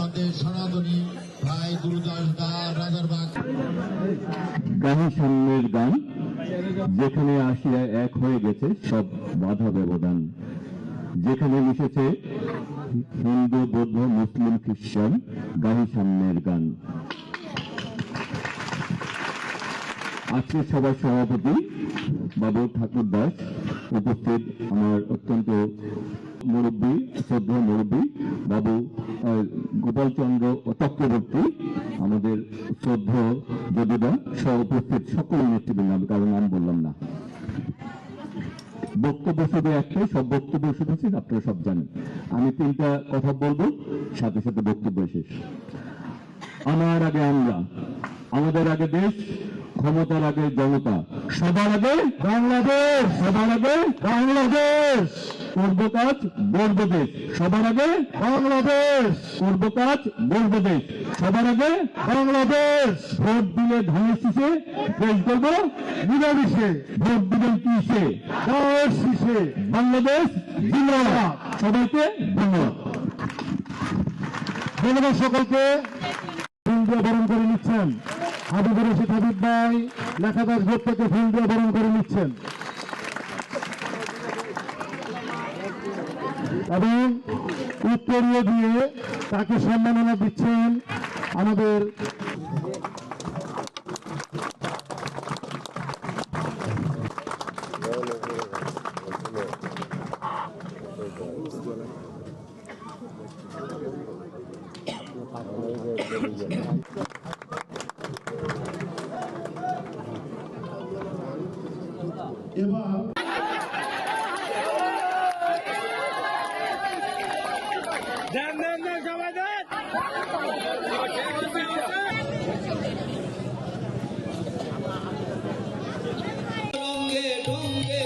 আমাদের সনাতনী ভাই গুরুদাস দা রাজারবাগ। গাহি সামনের গান, যেখানে আসিয়া এক হয়ে গেছে সব বাধা ব্যবধান, যেখানে মিশেছে হিন্দু বৌদ্ধ মুসলিম খ্রিস্টান, গাহি সামনের গান। আজকের সভার সভাপতি বাবু ঠাকুর দাস, উপস্থিত আমার অত্যন্ত মুরব্বী, শ্রদ্ধেয় মুরব্বী বাবু গোপালচন্দ্র চক্রবর্তী, আমাদের শ্রদ্ধেয় যদুদা সহ উপস্থিত সকল নেতৃবৃন্দ, আমি কারো নাম বললাম না। বক্তব্য শুধু একটাই, সব বক্তব্য শুনেছি, আপনারা সব জানেন। আমি 3টা কথা বলবো, সাথে সাথে বক্তব্য শেষ। আমার আগে আমরা, আমাদের আগে দেশ, ক্ষমতার আগে জনতা, সবার আগে বাংলাদেশ, সবার আগে বাংলাদেশ, করব কাজ গর্ব দেশ, সবার আগে বাংলাদেশ, করব কাজ গর্ব দেশ, সবার আগে বাংলাদেশ। ভোট দিলে ধানের শীষে, দেশ গর্ব নিরামিষে, ভোট দিবেন কিসে, ধানের শীষে, বাংলাদেশ জিন্দাবাদ। সবাইকে ধন্যবাদ। ধন্যবাদ সকলকে। বরণ করে নিচ্ছেন হাবিবুর রশিদ হাবিব ভাই, লেখাদার ভোট থেকে ফুল দিয়ে বরণ করে নিচ্ছেন এবং উত্তরীয় দিয়ে তাকে সম্মাননা দিচ্ছেন আমাদের এবার ঢঙ্গে ঢঙ্গে